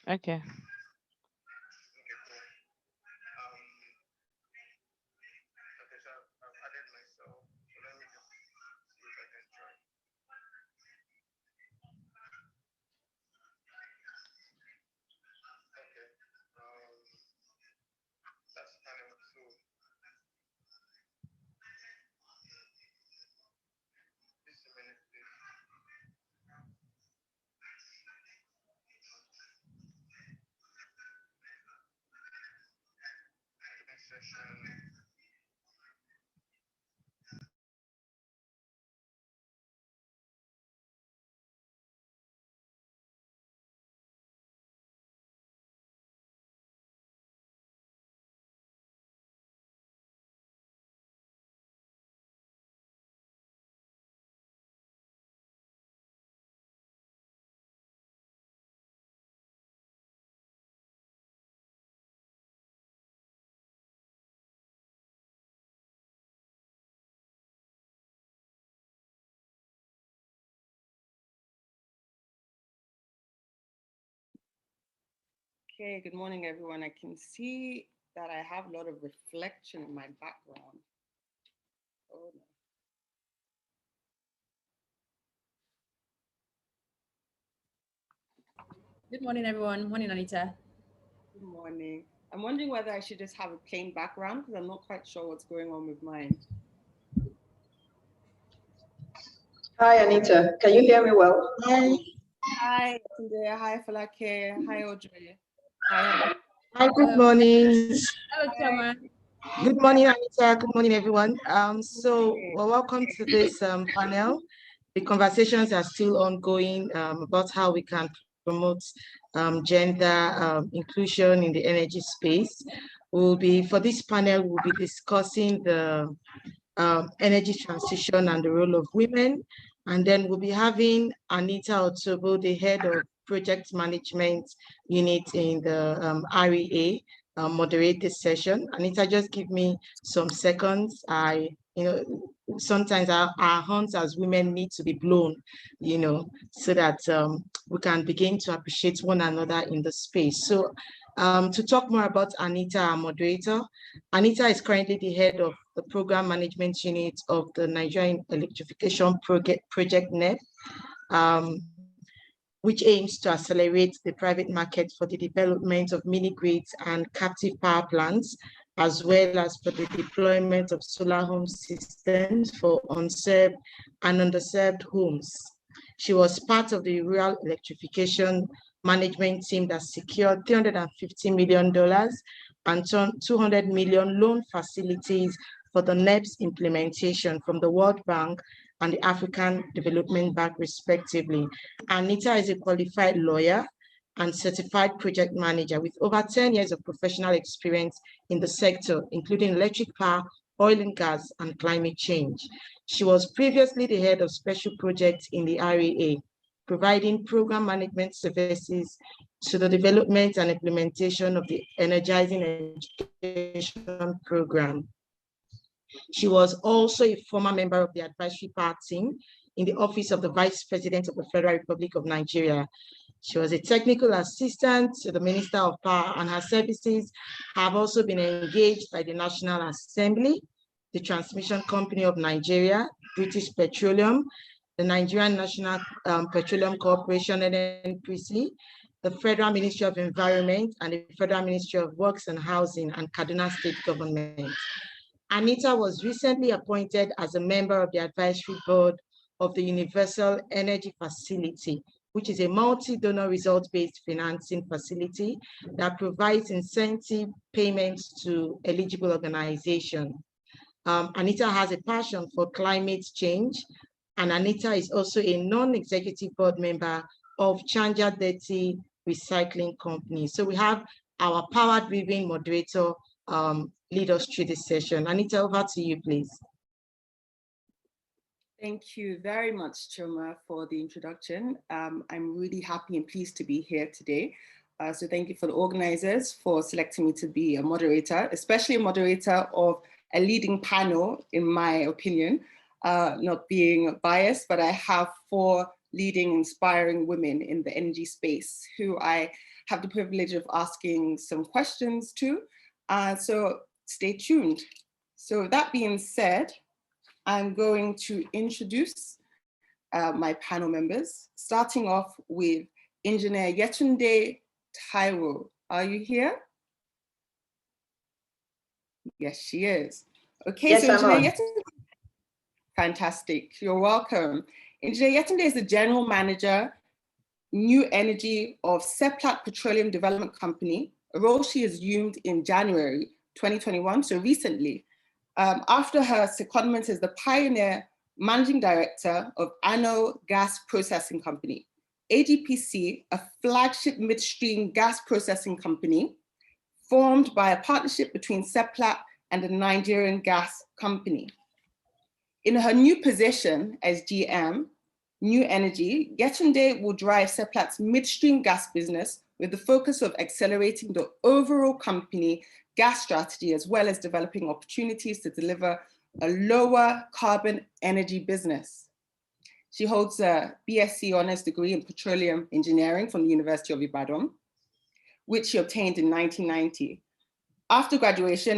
Okay. Okay, cool. Okay, so I've added myself. So let me just see if I can join. Okay. That's panel two. Just a minute, please. Next session. Okay, good morning, everyone. I can see that I have a lot of reflection in my background. Oh, no. Good morning, everyone. Morning, Anita. Good morning. I'm wondering whether I should just have a plain background because I'm not quite sure what's going on with mine. Hi, Anita. Can you hear me well? Hi. Hi, Yetunde. Hi, Folake. Hi, Audrey. Hi. Hi, good morning. Hello, Hi. Chama. Good morning, Anita. Good morning, everyone. Well, welcome to this panel. The conversations are still ongoing about how we can promote gender inclusion in the energy space. For this panel, we'll be discussing the energy transition and the role of women. And then we'll be having Anita Otobo, the head of project management unit in the REA, moderate this session. Anita, just give me some seconds. Sometimes our horns as women need to be blown, so that we can begin to appreciate one another in the space. So to talk more about Anita, our moderator, Anita is currently the head of the program management unit of the Nigerian Electrification Project NEP, which aims to accelerate the private market for the development of mini grids and captive power plants, as well as for the deployment of solar home systems for unserved and underserved homes. She was part of the rural electrification management team that secured $350 million and 200 million loan facilities for the NEP's implementation from the World Bank and the African Development Bank, respectively. Anita is a qualified lawyer and certified project manager with over 10 years of professional experience in the sector, including electric power, oil and gas, and climate change. She was previously the head of special projects in the REA, providing program management services to the development and implementation of the Energizing Education Program. She was also a former member of the advisory power team in the office of the Vice President of the Federal Republic of Nigeria. She was a technical assistant to the Minister of Power, and her services have also been engaged by the National Assembly, the Transmission Company of Nigeria, British Petroleum, the Nigerian National Petroleum Corporation, NNPC, the Federal Ministry of Environment, and the Federal Ministry of Works and Housing and Kaduna State Government. Anita was recently appointed as a member of the advisory board of the Universal Energy Facility, which is a multi-donor result-based financing facility that provides incentive payments to eligible organizations. Anita has a passion for climate change, and Anita is also a non-executive board member of Chanja Dirty Recycling Company. So we have our power-driven moderator lead us through this session. Anita, over to you, please. Thank you very much, Choma, for the introduction. I'm really happy and pleased to be here today. So thank you for the organizers for selecting me to be a moderator, especially a moderator of a leading panel, in my opinion, not being biased, but I have 4 leading, inspiring women in the energy space who I have the privilege of asking some questions to. So stay tuned. So that being said, I'm going to introduce my panel members, starting off with Engineer Yetunde Taiwo. Are you here? Yes, she is. Okay, yes, so Engineer Yetunde, fantastic, you're welcome. Engineer Yetunde is the General Manager, New Energy of Seplat Petroleum Development Company, a role she assumed in January 2021, so recently, after her secondment as the pioneer Managing Director of Ano Gas Processing Company, AGPC, a flagship midstream gas processing company formed by a partnership between Seplat and the Nigerian gas company. In her new position as GM, New Energy, Yetunde will drive Seplat's midstream gas business with the focus of accelerating the overall company gas strategy, as well as developing opportunities to deliver a lower carbon energy business. She holds a BSc honors degree in petroleum engineering from the University of Ibadan, which she obtained in 1990. After graduation,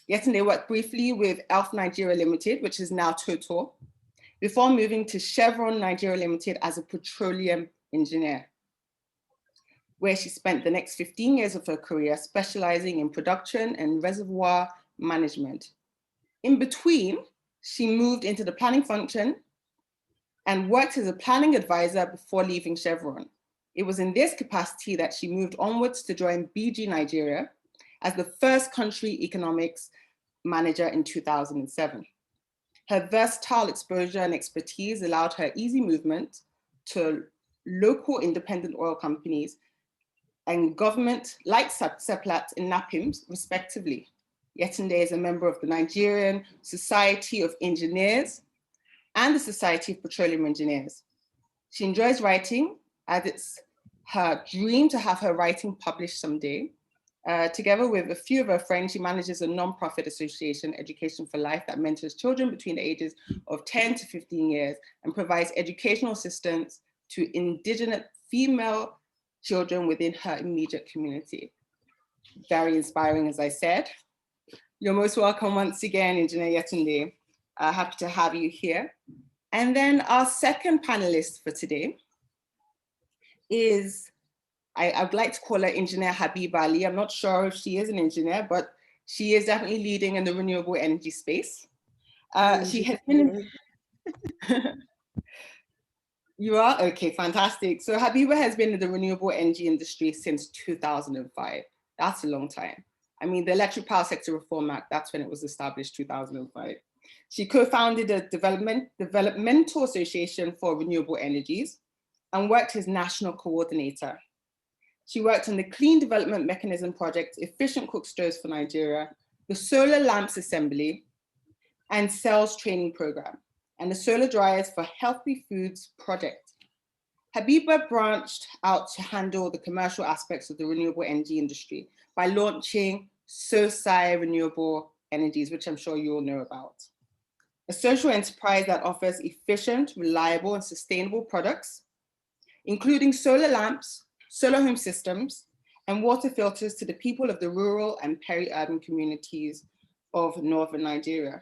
Yetunde worked briefly with Elf Nigeria Limited, which is now Total, before moving to Chevron Nigeria Limited as a petroleum engineer, where she spent the next 15 years of her career specializing in production and reservoir management. In between, she moved into the planning function and worked as a planning advisor before leaving Chevron. It was in this capacity that she moved onwards to join BG Nigeria as the first country economics manager in 2007. Her versatile exposure and expertise allowed her easy movement to local independent oil companies and government like Seplat and NAPIMS, respectively. Yetunde is a member of the Nigerian Society of Engineers and the Society of Petroleum Engineers. She enjoys writing, as it's her dream to have her writing published someday. Together with a few of her friends, she manages a non-profit association, Education for Life, that mentors children between the ages of 10 to 15 years and provides educational assistance to indigenous female children within her immediate community. Very inspiring, as I said. You're most welcome once again, Engineer Yetunde. Happy to have you here. And then our second panelist for today is, I would like to call her Engineer Habiba. I'm not sure if she is an engineer, but she is definitely leading in the renewable energy space. She has been You are? Okay, fantastic. So Habiba has been in the renewable energy industry since 2005. That's a long time. I mean, the Electric Power Sector Reform Act, that's when it was established, 2005. She co-founded a developmental association for renewable energies and worked as national coordinator. She worked on the Clean Development Mechanism Project, Efficient Cook Stoves for Nigeria, the Solar Lamps Assembly, and Cells Training Program, and the Solar Dryers for Healthy Foods project. Habiba branched out to handle the commercial aspects of the renewable energy industry by launching Sosai Renewable Energies, which I'm sure you all know about. A social enterprise that offers efficient, reliable, and sustainable products, including solar lamps, solar home systems, and water filters to the people of the rural and peri-urban communities of northern Nigeria.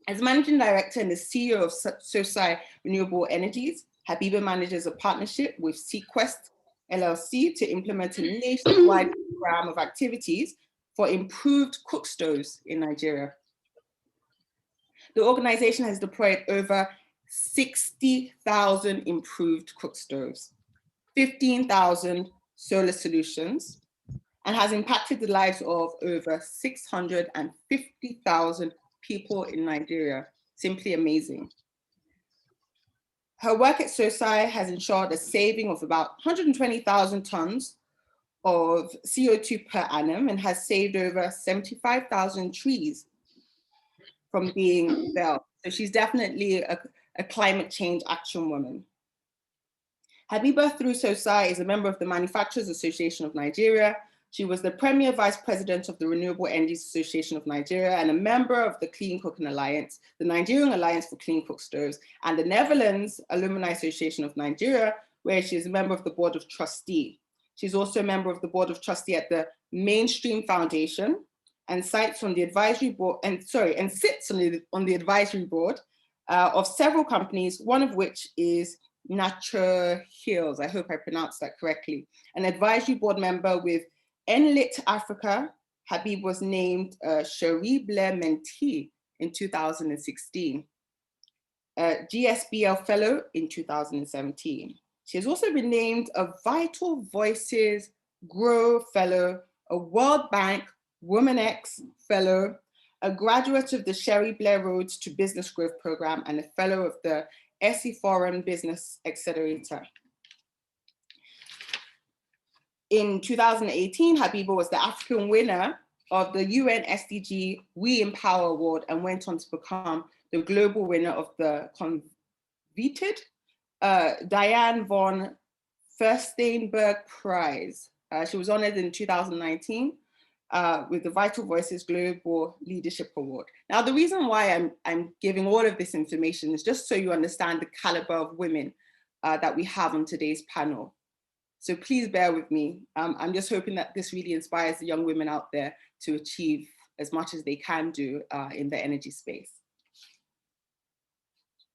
As Managing Director and the CEO of Sosai Renewable Energies, Habiba manages a partnership with Sequest LLC to implement a nationwide program of activities for improved cook stoves in Nigeria. The organization has deployed over 60,000 improved cook stoves, 15,000 solar solutions, and has impacted the lives of over 650,000 people in Nigeria. Simply amazing. Her work at Sosai has ensured a saving of about 120,000 tons of CO2 per annum and has saved over 75,000 trees from being felled. So she's definitely a climate change action woman. Habiba, through Sosai, is a member of the Manufacturers Association of Nigeria. She was the Premier Vice President of the Renewable Energy Association of Nigeria and a member of the Clean Cooking Alliance, the Nigerian Alliance for Clean Cook Stoves, and the Netherlands Alumni Association of Nigeria, where she is a member of the board of trustee. She's also a member of the board of trustee at the Mainstream Foundation and sits on the advisory board, and sits on the advisory board of several companies, one of which is Nature Hills. I hope I pronounced that correctly. An advisory board member with Enlit Africa. Habiba was named Cherie Blair Mentee in 2016. GSBL Fellow in 2017. She has also been named a Vital Voices Grow Fellow, a World Bank Woman X Fellow, a graduate of the Cherie Blair Roads to Business Growth Program, and a fellow of the SE Foreign Business Accelerator. In 2018, Habiba was the African winner of the UN SDG We Empower Award and went on to become the global winner of the coveted Diane von Furstenberg Prize. She was honored in 2019 with the Vital Voices Global Leadership Award. Now, the reason why I'm giving all of this information is just so you understand the caliber of women that we have on today's panel. So please bear with me. I'm just hoping that this really inspires the young women out there to achieve as much as they can do in the energy space.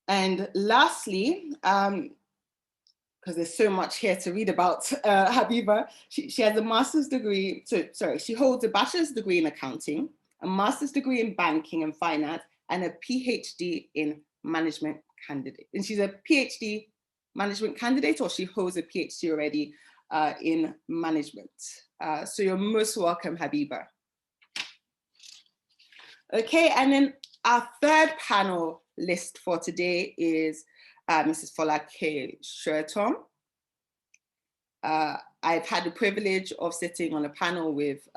And lastly, because there's so much here to read about Habiba, she has a master's degree, she holds a bachelor's degree in accounting, a master's degree in banking and finance, and a PhD in management candidate. And she's a PhD management candidate, or she holds a PhD already in management. So you're most welcome, Habiba. Okay, and then our third panel list for today is Mrs. Folake Soetan. I've had the privilege of sitting on a panel with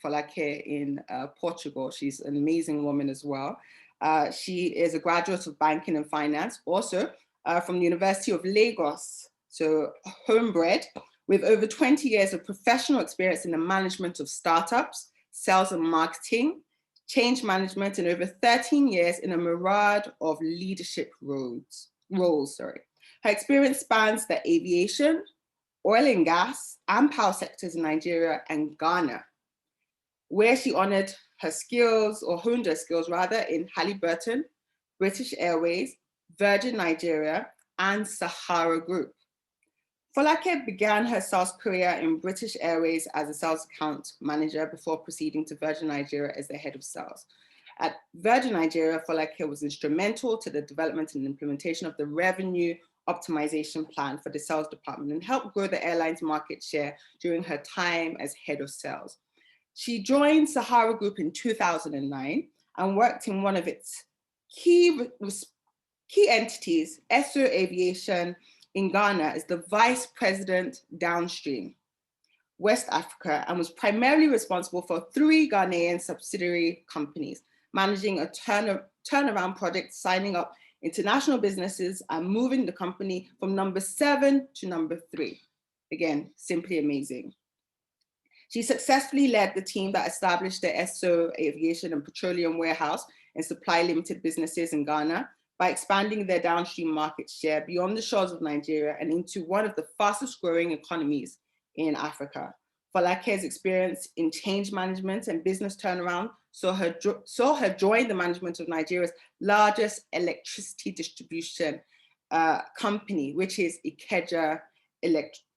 Folake in Portugal. She's an amazing woman as well. She is a graduate of banking and finance, also from the University of Lagos, so homebred, with over 20 years of professional experience in the management of startups, sales and marketing, change management, and over 13 years in a myriad of leadership roles. Her experience spans the aviation, oil and gas, and power sectors in Nigeria and Ghana, where she honed her skills rather, in Halliburton, British Airways, Virgin Nigeria, and Sahara Group. Folake began her sales career in British Airways as a sales account manager before proceeding to Virgin Nigeria as the head of sales. At Virgin Nigeria, Folake was instrumental to the development and implementation of the revenue optimization plan for the sales department and helped grow the airline's market share during her time as head of sales. She joined Sahara Group in 2009 and worked in one of its key entities, Esso Aviation, in Ghana as the Vice President Downstream, West Africa, and was primarily responsible for 3 Ghanaian subsidiary companies, managing a turnaround project, signing up international businesses and moving the company from number 7 to number 3. Again, simply amazing. She successfully led the team that established the Esso Aviation and Petroleum warehouse and supply limited businesses in Ghana, by expanding their downstream market share beyond the shores of Nigeria and into one of the fastest growing economies in Africa. Folake's experience in change management and business turnaround saw her join the management of Nigeria's largest electricity distribution company, which is Ikeja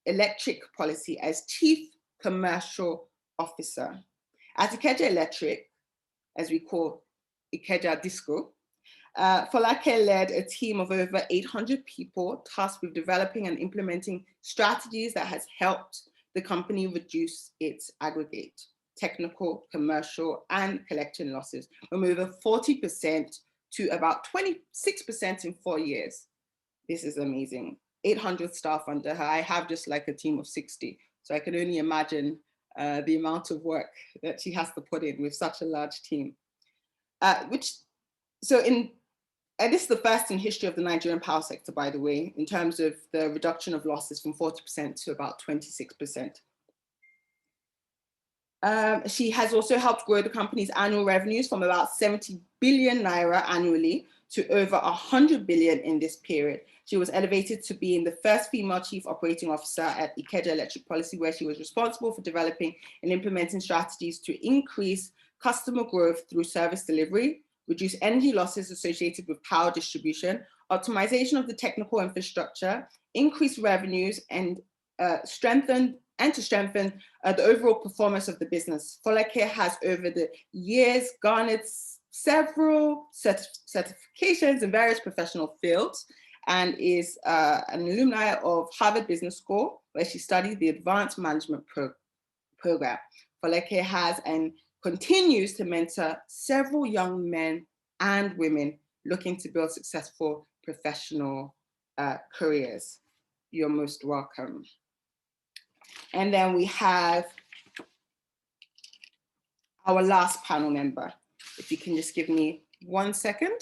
Electric Policy, as Chief Commercial Officer. At Ikeja Electric, as we call Ikeja Disco, Folake led a team of over 800 people tasked with developing and implementing strategies that has helped the company reduce its aggregate, technical, commercial, and collection losses from over 40% to about 26% in 4 years. This is amazing. 800 staff under her. I have just like a team of 60. So I can only imagine the amount of work that she has to put in with such a large team. And this is the first in history of the Nigerian power sector, by the way, in terms of the reduction of losses from 40% to about 26%. She has also helped grow the company's annual revenues from about 70 billion naira annually to over 100 billion in this period. She was elevated to being the first female chief operating officer at Ikeja Electric Policy, where she was responsible for developing and implementing strategies to increase customer growth through service delivery, reduce energy losses associated with power distribution, optimization of the technical infrastructure, increase revenues, and strengthen the overall performance of the business. Folake has over the years garnered several certifications in various professional fields and is an alumni of Harvard Business School, where she studied the Advanced Management Program. Folake has and continues to mentor several young men and women looking to build successful professional careers. You're most welcome. And then we have our last panel member. If you can just give me 1 second.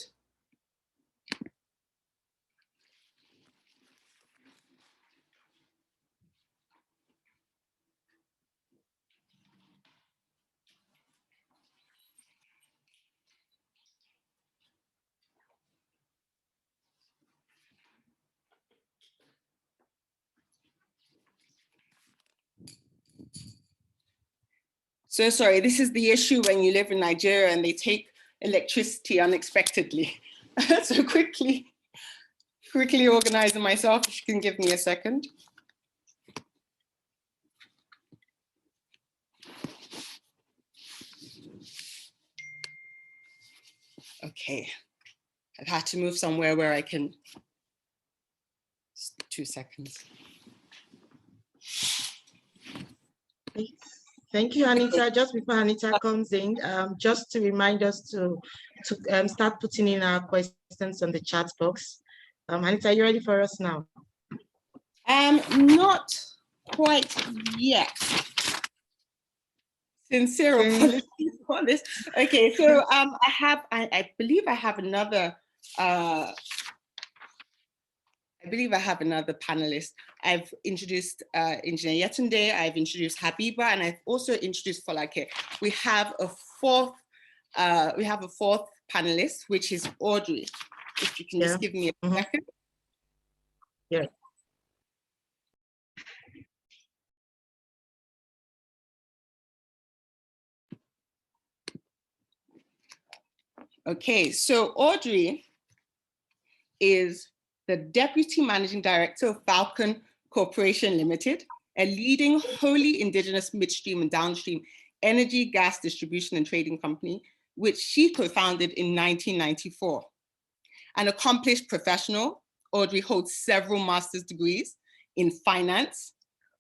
So sorry, this is the issue when you live in Nigeria and they take electricity unexpectedly. So quickly organizing myself, if you can give me a second. Okay, I've had to move somewhere where I can, 2 seconds. Thank you, Anita. Just before Anita comes in, just to remind us to start putting in our questions on the chat box. Anita, are you ready for us now? Not quite yet. Sincere apologies for this. Okay, so I believe I have another panelist. I've introduced Engineer Yetunde, I've introduced Habiba, and I've also introduced Folake. We have a fourth panelist, which is Audrey. If you can just give me a second. Yeah. Okay, so Audrey is the Deputy Managing Director of Falcon Corporation Limited, a leading wholly indigenous midstream and downstream energy, gas distribution and trading company, which she co-founded in 1994. An accomplished professional, Audrey holds several master's degrees in finance,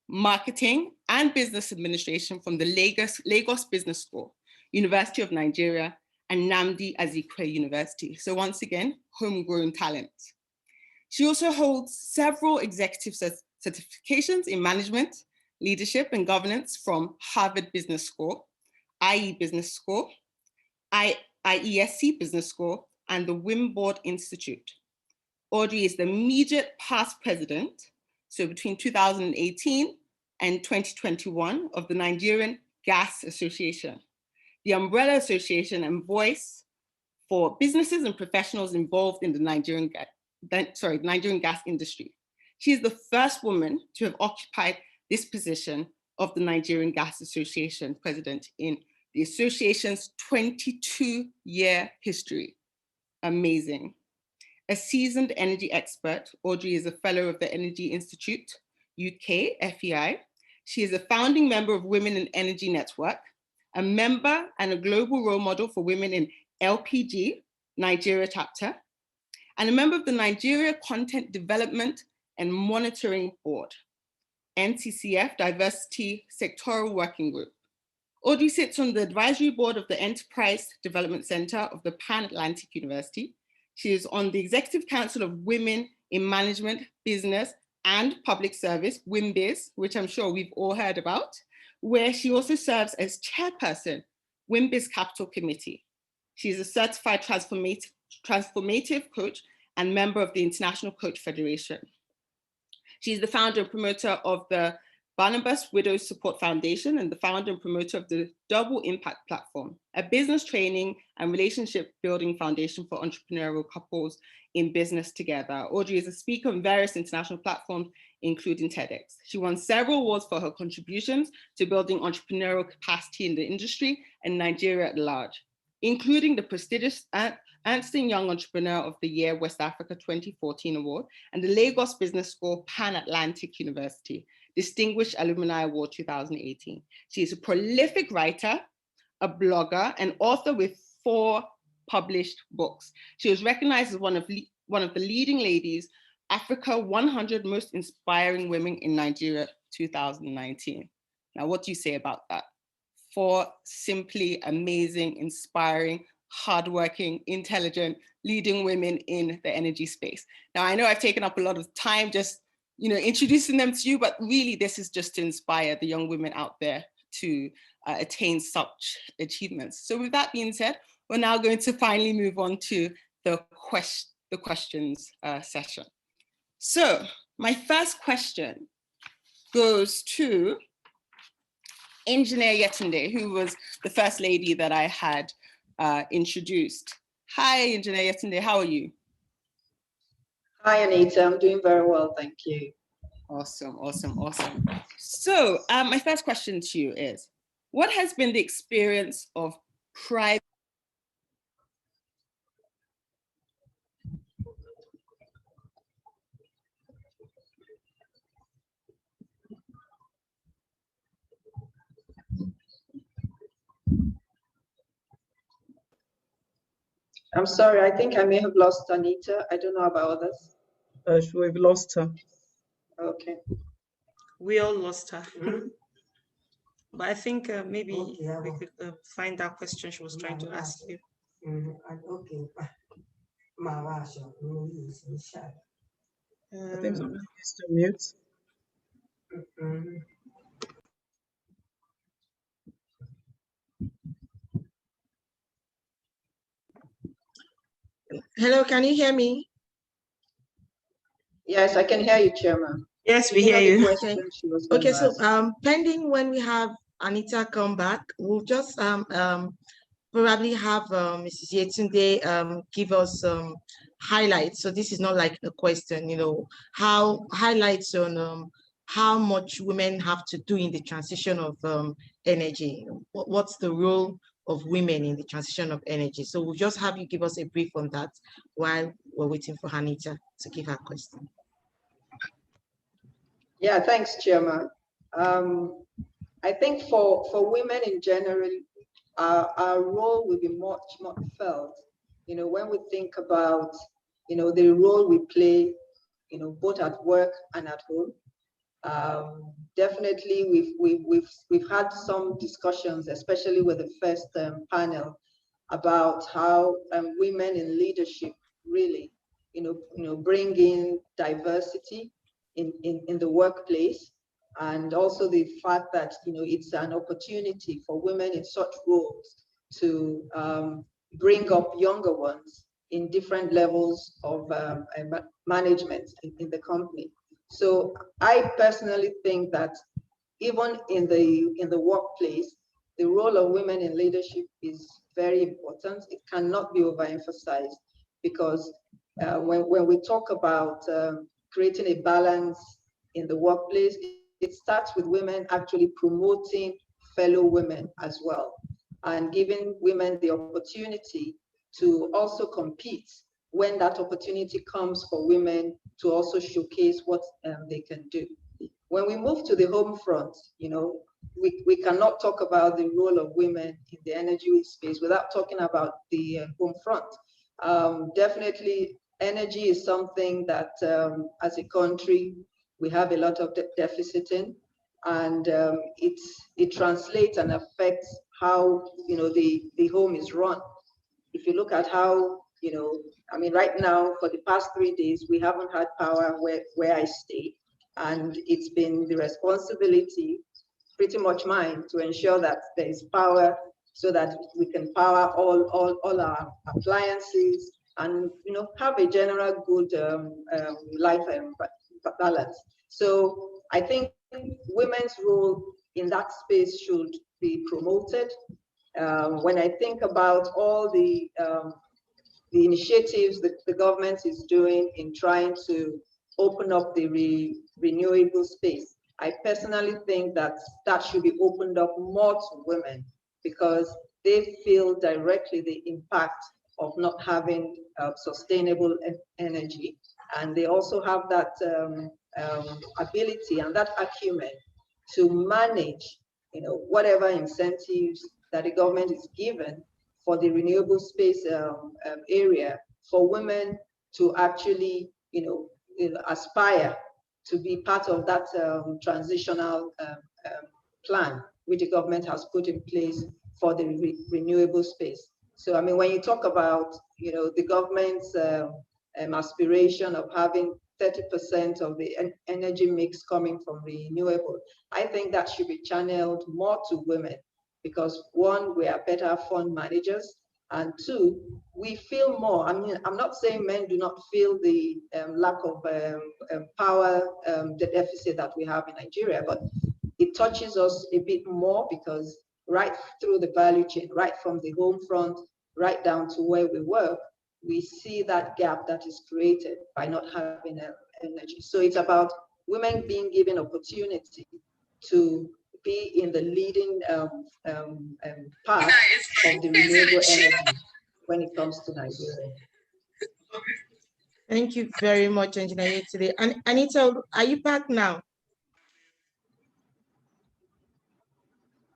marketing, and business administration from the Lagos Business School, University of Nigeria, and Nnamdi Azikiwe University. So once again, homegrown talent. She also holds several executive certifications in management, leadership, and governance from Harvard Business School, IE Business School, IESC Business School, and the Wimborne Institute. Audrey is the immediate past president, so between 2018 and 2021, of the Nigerian Gas Association, the umbrella association and voice for businesses and professionals involved in the Nigerian gas industry. She is the first woman to have occupied this position of the Nigerian Gas Association president in the association's 22-year history. Amazing. A seasoned energy expert, Audrey is a fellow of the Energy Institute, UK, FEI. She is a founding member of Women in Energy Network, a member and a global role model for women in LPG, Nigeria chapter, and a member of the Nigeria Content Development and Monitoring Board, NCCF Diversity Sectoral Working Group. Audrey sits on the advisory board of the Enterprise Development Center of the Pan-Atlantic University. She is on the Executive Council of Women in Management, Business, and Public Service, WIMBIZ, which I'm sure we've all heard about, where she also serves as chairperson, WIMBIZ Capital Committee. She's a certified transformative coach and member of the International Coach Federation. She's the founder and promoter of the Barnabas Widows Support Foundation, and the founder and promoter of the Double Impact Platform, a business training and relationship building foundation for entrepreneurial couples in business together. Audrey is a speaker on various international platforms, including TEDx. She won several awards for her contributions to building entrepreneurial capacity in the industry and Nigeria at large, including the prestigious Ernst & Young Entrepreneur of the Year West Africa 2014 Award and the Lagos Business School Pan-Atlantic University Distinguished Alumni Award 2018. She is a prolific writer, a blogger, and author with 4 published books. She was recognized as one of the leading ladies, Africa 100 Most Inspiring Women in Nigeria 2019. Now, what do you say about that? 4 simply amazing, inspiring, hardworking, intelligent, leading women in the energy space. Now, I know I've taken up a lot of time just introducing them to you, but really this is just to inspire the young women out there to attain such achievements. So with that being said, we're now going to finally move on to the questions session. So my first question goes to Engineer Yetunde, who was the first lady that I had introduced. Hi, Engineer Yetunde, how are you? Hi, Anita. I'm doing very well, thank you. Awesome, awesome, awesome. So my first question to you is, what has been the experience of private? I'm sorry, I think I may have lost Anita. I don't know about others. We've lost her. Okay. We all lost her. But I think maybe we could find that question she was trying to ask you. I think somebody needs to mute. Hello, can you hear me? Yes, I can hear you, Chairman. Yes, we hear you. Okay, so pending when we have Anita come back, we'll just probably have Mrs. Yetunde give us some highlights. So this is not like a question, how highlights on how much women have to do in the transition of energy. What's the role of women in the transition of energy? So we'll just have you give us a brief on that while we're waiting for Anita to give her question. Yeah, thanks, Chairman. I think for women in general, our role will be much more felt, when we think about, the role we play, both at work and at home. Definitely, we've had some discussions, especially with the first panel, about how women in leadership really, bring in diversity in the workplace, and also the fact that it's an opportunity for women in such roles to bring up younger ones in different levels of management in the company. So I personally think that even in the workplace, the role of women in leadership is very important. It cannot be overemphasized, because when we talk about creating a balance in the workplace, it starts with women actually promoting fellow women as well, and giving women the opportunity to also compete when that opportunity comes for women to also showcase what they can do. When we move to the home front, we cannot talk about the role of women in the energy space without talking about the home front. Definitely, energy is something that as a country, we have a lot of deficit in, and it translates and affects how the home is run. If you look at how right now for the past 3 days we haven't had power where I stay, and it's been the responsibility, pretty much mine, to ensure that there is power so that we can power all our appliances and have a general good life balance. So I think women's role in that space should be promoted. When I think about all the initiatives that the government is doing in trying to open up the renewable space, I personally think that that should be opened up more to women, because they feel directly the impact of not having sustainable energy. And they also have that ability and that acumen to manage, whatever incentives that the government is given for the renewable space area, for women to actually, aspire to be part of that transitional plan which the government has put in place for the renewable space. So, I mean, when you talk about, the government's aspiration of having 30% of the energy mix coming from renewable, I think that should be channeled more to women, because one, we are better fund managers, and two, we feel more. I mean, I'm not saying men do not feel the lack of power, the deficit that we have in Nigeria, but it touches us a bit more, because right through the value chain, right from the home front, right down to where we work, we see that gap that is created by not having energy. So it's about women being given opportunity to be in the leading part of the renewable energy when it comes to Nigeria. Thank you very much, Engineer Yetunde. And Anita, are you back now?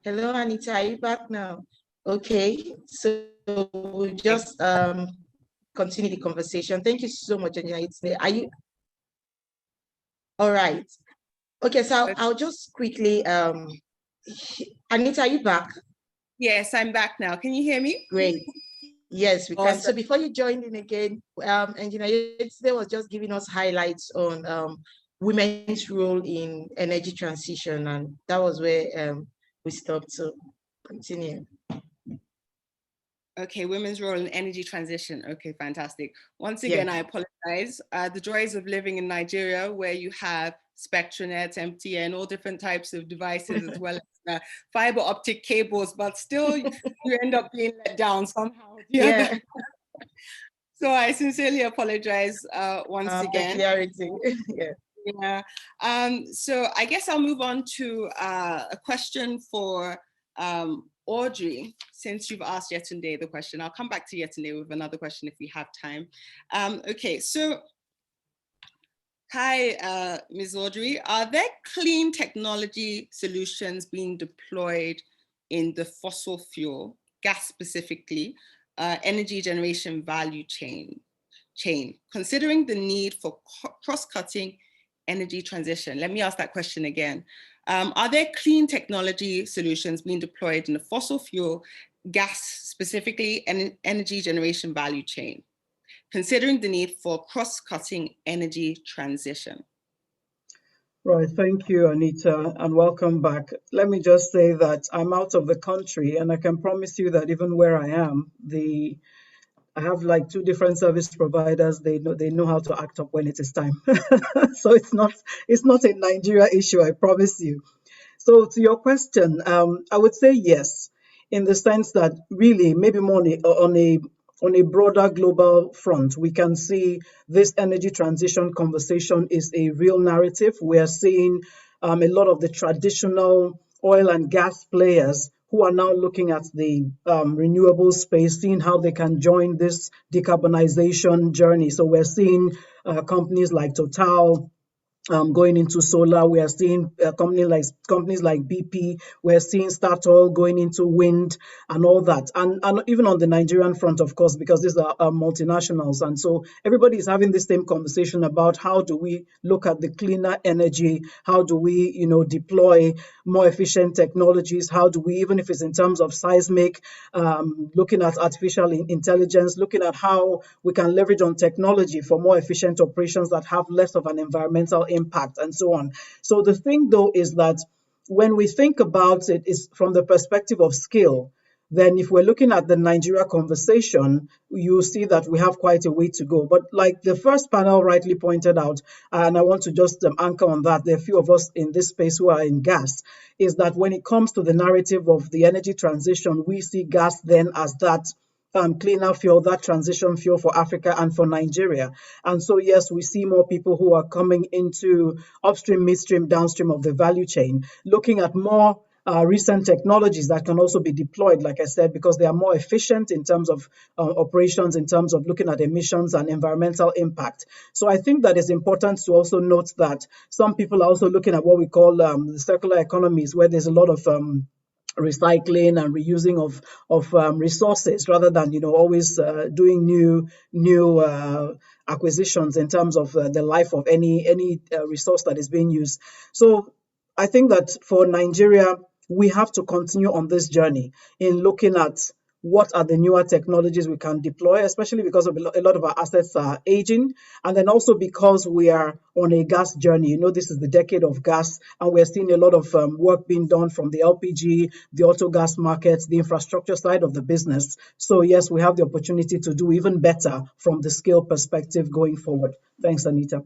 Hello, Anita, are you back now? Okay, so we'll just continue the conversation. Thank you so much, Engineer Yetunde. Are you? All right. Okay, so I'll just quickly, Anita, are you back? Yes, I'm back now. Can you hear me? Great. Yes, we can. Awesome. So before you joined in again, Engineer Yetunde was just giving us highlights on women's role in energy transition, and that was where we stopped. So continue. Okay, women's role in energy transition. Okay, fantastic. Once again, I apologize. The joys of living in Nigeria, where you have Spectranet, MTN, all different types of devices, as well as fiber optic cables, but still you end up being let down somehow. Yeah. So I sincerely apologize once again. Clarity. Yeah. So I guess I'll move on to a question for Audrey, since you've asked Yetunde the question. I'll come back to Yetunde with another question if we have time. Okay, so hi, Ms. Audrey. Are there clean technology solutions being deployed in the fossil fuel, gas specifically, energy generation value chain, considering the need for cross-cutting energy transition? Let me ask that question again. Are there clean technology solutions being deployed in the fossil fuel, gas specifically, and energy generation value chain, considering the need for cross-cutting energy transition? Right, thank you, Anita, and welcome back. Let me just say that I'm out of the country, and I can promise you that even where I am, I have like 2 different service providers. They know how to act up when it is time. So it's not a Nigeria issue, I promise you. So to your question, I would say yes, in the sense that really maybe more on a broader global front, we can see this energy transition conversation is a real narrative. We are seeing a lot of the traditional oil and gas players who are now looking at the renewable space, seeing how they can join this decarbonization journey. So we're seeing companies like Total going into solar. We are seeing companies like BP. We're seeing Statoil going into wind and all that. And even on the Nigerian front, of course, because these are multinationals. And so everybody is having the same conversation about how do we look at the cleaner energy? How do we, deploy more efficient technologies? How do we, even if it's in terms of seismic, looking at artificial intelligence, looking at how we can leverage on technology for more efficient operations that have less of an environmental impact and so on. So the thing though is that when we think about it is from the perspective of skill, then if we're looking at the Nigeria conversation, you see that we have quite a way to go. But like the first panel rightly pointed out, and I want to just anchor on that, there are a few of us in this space who are in gas, is that when it comes to the narrative of the energy transition, we see gas then as that cleaner fuel, that transition fuel for Africa and for Nigeria. And so, yes, we see more people who are coming into upstream, midstream, downstream of the value chain, looking at more recent technologies that can also be deployed, like I said, because they are more efficient in terms of operations, in terms of looking at emissions and environmental impact. So I think that it's important to also note that some people are also looking at what we call the circular economies, where there's a lot of recycling and reusing of resources, rather than always doing new acquisitions in terms of the life of any resource that is being used. So I think that for Nigeria, we have to continue on this journey in looking at what are the newer technologies we can deploy, especially because of a lot of our assets are aging, and then also because we are on a gas journey. This is the decade of gas, and we're seeing a lot of work being done from the LPG, the auto gas markets, the infrastructure side of the business. So yes, we have the opportunity to do even better from the scale perspective going forward. Thanks, Anita.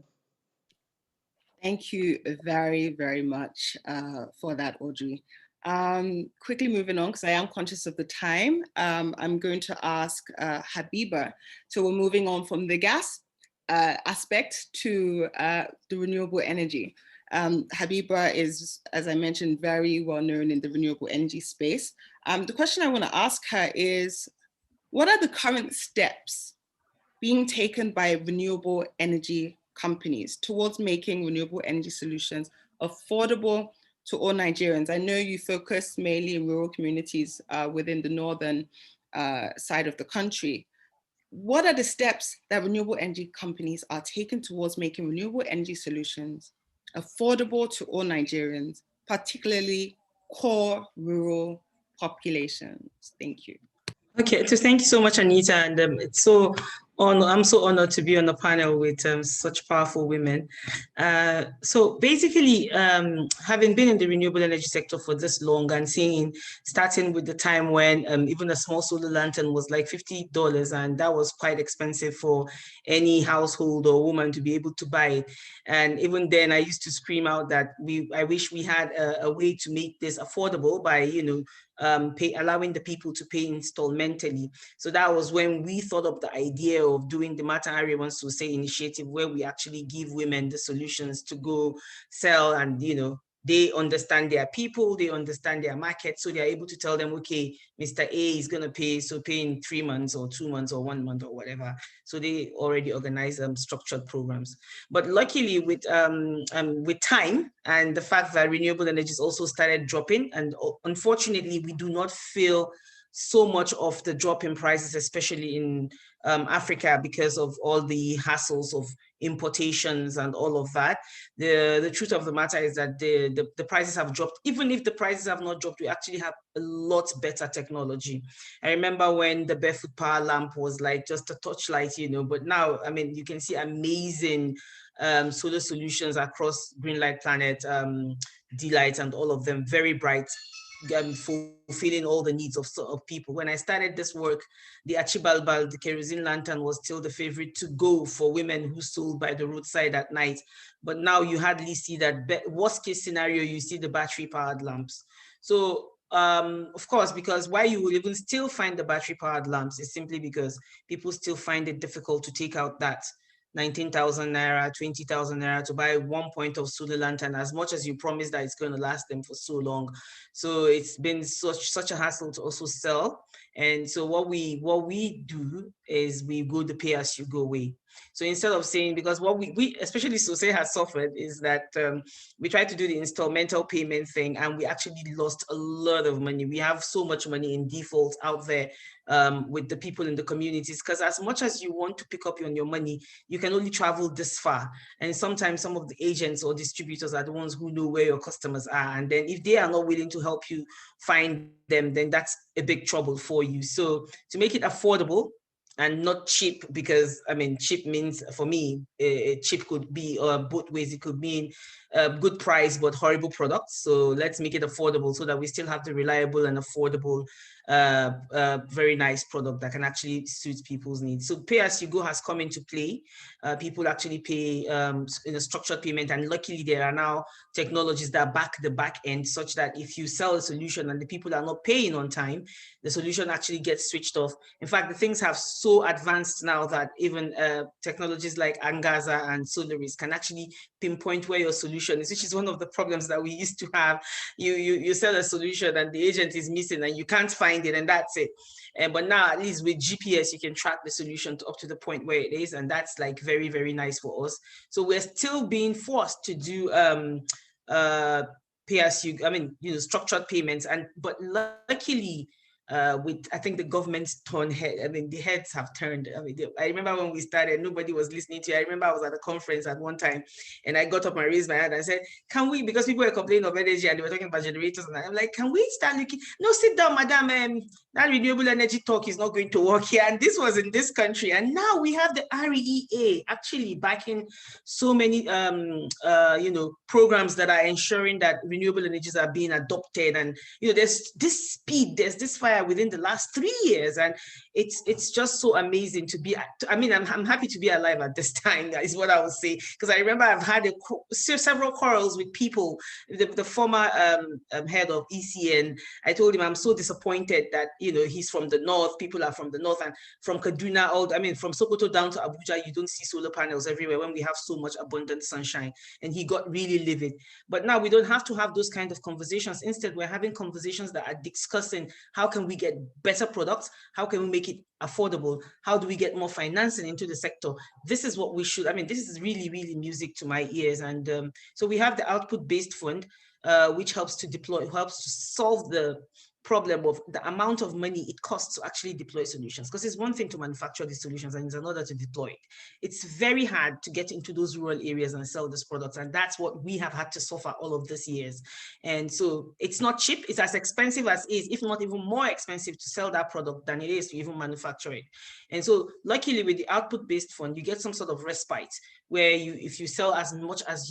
Thank you very, very much for that, Audrey. Quickly moving on, because I am conscious of the time, I'm going to ask Habiba. So we're moving on from the gas aspect to the renewable energy. Habiba is, as I mentioned, very well known in the renewable energy space. The question I want to ask her is, what are the current steps being taken by renewable energy companies towards making renewable energy solutions affordable to all Nigerians? I know you focus mainly in rural communities within the northern side of the country. What are the steps that renewable energy companies are taking towards making renewable energy solutions affordable to all Nigerians, particularly core rural populations? Thank you. Okay, so thank you so much, Anita, and I'm so honored to be on the panel with such powerful women. So basically, having been in the renewable energy sector for this long and starting with the time when even a small solar lantern was like $50, and that was quite expensive for any household or woman to be able to buy it. And even then, I used to scream out that I wish we had a way to make this affordable by, allowing the people to pay installmentally. So that was when we thought of the idea of doing the Mata Area Wants to Say initiative, where we actually give women the solutions to go sell, and they understand their people, they understand their market, so they're able to tell them, okay, Mr. A is going to pay, so pay in 3 months or 2 months or 1 month or whatever. So they already organize structured programs. But luckily, with time and the fact that renewable energies also started dropping, and unfortunately, we do not feel so much of the drop in prices, especially in Africa, because of all the hassles of importations and all of that. The truth of the matter is that the prices have dropped. Even if the prices have not dropped, we actually have a lot better technology. I remember when the barefoot power lamp was like just a torchlight, but now, I mean, you can see amazing solar solutions across Greenlight Planet, D-Light, and all of them, very bright, fulfilling all the needs of people. When I started this work, the Achibalbal, the kerosene lantern, was still the favorite to go for women who sold by the roadside at night. But now you hardly see that. Worst case scenario, you see the battery powered lamps. So of course, because why you will even still find the battery powered lamps is simply because people still find it difficult to take out that 19,000 naira, 20,000 naira to buy 1 point of solar lantern, as much as you promise that it's going to last them for so long. So it's been such a hassle to also sell. And so what we do is we go the pay as you go way. So instead of saying, because what we especially Sosai has suffered is that we tried to do the installmental payment thing, and we actually lost a lot of money. We have so much money in default out there with the people in the communities, because as much as you want to pick up on your money, you can only travel this far. And sometimes some of the agents or distributors are the ones who know where your customers are. And then if they are not willing to help you find them, then that's a big trouble for you. So to make it affordable and not cheap, because I mean, cheap means, for me, cheap could be both ways. It could mean good price but horrible products. So let's make it affordable so that we still have the reliable and affordable very nice product that can actually suit people's needs. So pay-as-you-go has come into play. People actually pay in a structured payment, and luckily there are now technologies that back the back end, such that if you sell a solution and the people are not paying on time, the solution actually gets switched off. In fact, the things have so advanced now that even technologies like Angaza and Solaris can actually pinpoint where your solution is, which is one of the problems that we used to have. You sell a solution and the agent is missing and you can't find it, and that's it. But now, at least with GPS, you can track the solution up to the point where it is, and that's like very, very nice for us. So we're still being forced to do structured payments, but luckily, I think the government's turned head. I mean, the heads have turned. I remember when we started, nobody was listening to you. I remember I was at a conference at one time, and I got up and raised my hand and said, "Can we?" Because people were complaining of energy and they were talking about generators, and I'm like, "Can we start looking?" No, sit down, madam. That renewable energy talk is not going to work here. And this was in this country, and now we have the REA actually backing so many, programs that are ensuring that renewable energies are being adopted. And there's this speed, there's this fire within the last 3 years, and it's just so amazing to be. I'm happy to be alive at this time. That is what I would say, because I remember I've had several quarrels with people. The former head of ECN, I told him I'm so disappointed that he's from the north. People are from the north, and from Kaduna, from Sokoto down to Abuja, you don't see solar panels everywhere when we have so much abundant sunshine. And he got really livid. But now we don't have to have those kind of conversations. Instead, we're having conversations that are discussing how can we get better products, how can we make it affordable, how do we get more financing into the sector. This is what we should. This is really, really music to my ears. And so we have the output-based fund, which helps to solve the problem of the amount of money it costs to actually deploy solutions. Because it's one thing to manufacture these solutions and it's another to deploy it. It's very hard to get into those rural areas and sell these products. And that's what we have had to suffer all of these years. And so it's not cheap. It's as expensive as is, if not even more expensive to sell that product than it is to even manufacture it. And so luckily with the output-based fund, you get some sort of respite where if you sell as much as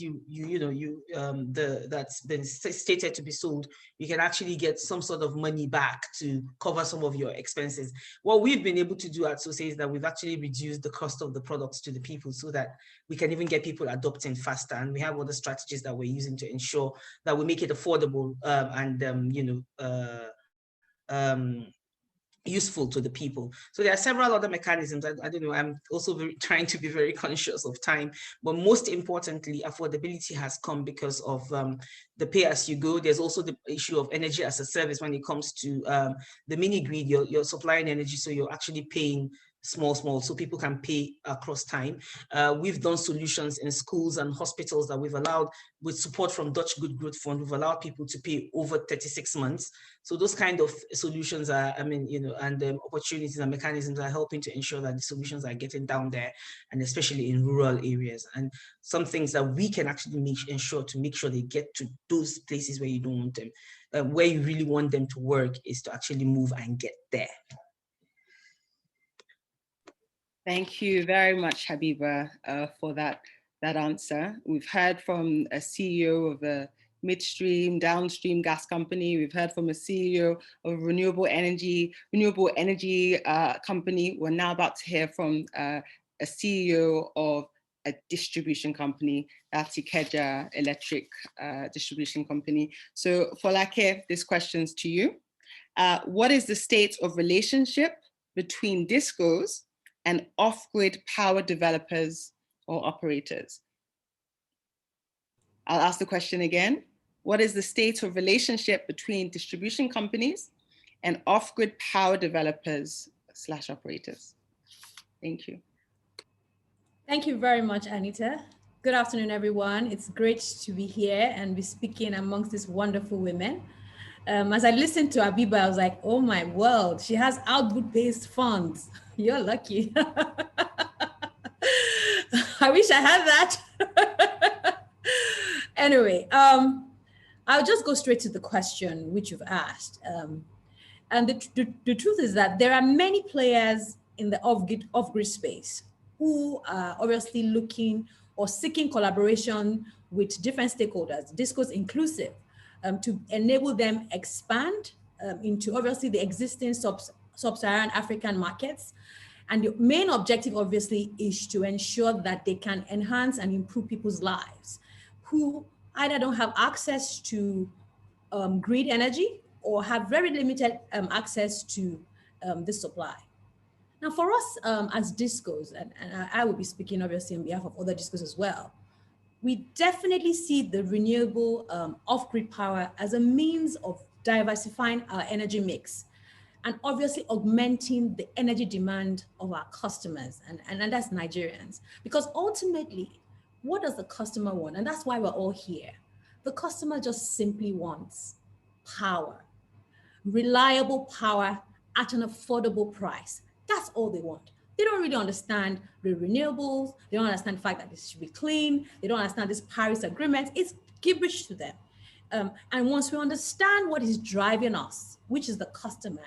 that's been stated to be sold, you can actually get some sort of money back to cover some of your expenses. What we've been able to do at Sosai is that we've actually reduced the cost of the products to the people so that we can even get people adopting faster. And we have other strategies that we're using to ensure that we make it affordable useful to the people. So there are several other mechanisms. I don't know, I'm also trying to be very conscious of time, but most importantly, affordability has come because of the pay-as-you-go. There's also the issue of energy as a service when it comes to the mini grid. You're supplying energy, so you're actually paying small, so people can pay across time. We've done solutions in schools and hospitals that we've allowed, with support from Dutch Good Growth Fund, we've allowed people to pay over 36 months. So those kind of solutions are, and opportunities and mechanisms are helping to ensure that the solutions are getting down there, and especially in rural areas. And some things that we can actually ensure they get to those places where you don't want them, where you really want them to work, is to actually move and get there. Thank you very much, Habiba, for that answer. We've heard from a CEO of a midstream, downstream gas company. We've heard from a CEO of a renewable energy company. We're now about to hear from a CEO of a distribution company, that's Ikeja Electric Distribution Company. So Folake, this question's to you. What is the state of relationship between discos and off-grid power developers or operators? I'll ask the question again. What is the state of relationship between distribution companies and off-grid power developers / operators? Thank you. Thank you very much, Anita. Good afternoon, everyone. It's great to be here and be speaking amongst these wonderful women. As I listened to Habiba, I was like, oh my world, she has output-based funds. You're lucky. I wish I had that. Anyway, I'll just go straight to the question which you've asked. And the truth is that there are many players in the off-grid space who are obviously looking or seeking collaboration with different stakeholders, discos inclusive, to enable them expand into obviously the existing sub-Saharan African markets. And the main objective obviously is to ensure that they can enhance and improve people's lives who either don't have access to grid energy or have very limited access to this supply. Now for us as DISCOs, and I will be speaking obviously on behalf of other DISCOs as well, we definitely see the renewable off-grid power as a means of diversifying our energy mix and obviously augmenting the energy demand of our customers, and that's Nigerians. Because ultimately, what does the customer want? And that's why we're all here. The customer just simply wants power, reliable power at an affordable price. That's all they want. They don't really understand the renewables. They don't understand the fact that this should be clean. They don't understand this Paris Agreement. It's gibberish to them. And once we understand what is driving us, which is the customer,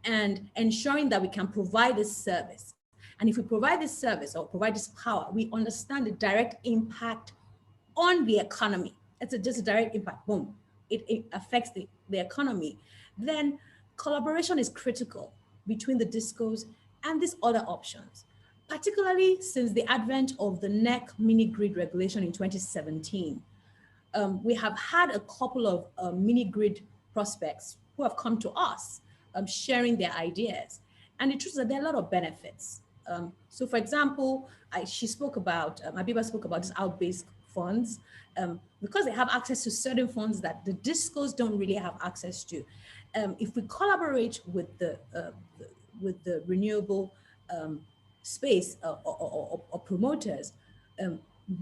and ensuring that we can provide this service, and if we provide this service or provide this power, we understand the direct impact on the economy. It's just a direct impact, boom. It affects the economy. Then collaboration is critical between the DISCOs and these other options, particularly since the advent of the NEC mini grid regulation in 2017. We have had a couple of mini grid prospects who have come to us sharing their ideas. And the truth is that there are a lot of benefits. So for example, Habiba spoke about these out-based funds, because they have access to certain funds that the DISCOs don't really have access to. If we collaborate with the renewable space or promoters,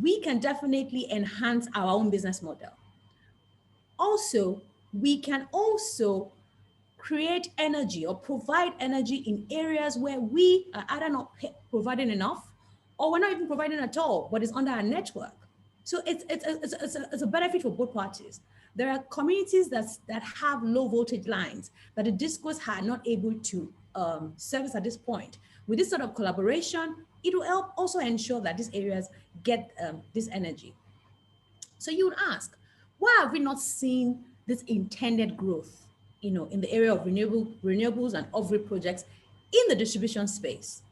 we can definitely enhance our own business model. Also, we can also create energy or provide energy in areas where we are either not providing enough or we're not even providing at all, but it's under our network. So it's a benefit for both parties. There are communities that have low voltage lines that the DISCOs are not able to service at this point. With this sort of collaboration, it will help also ensure that these areas get this energy. So you would ask, why have we not seen this intended growth, in the area of renewables and off-grid projects in the distribution space?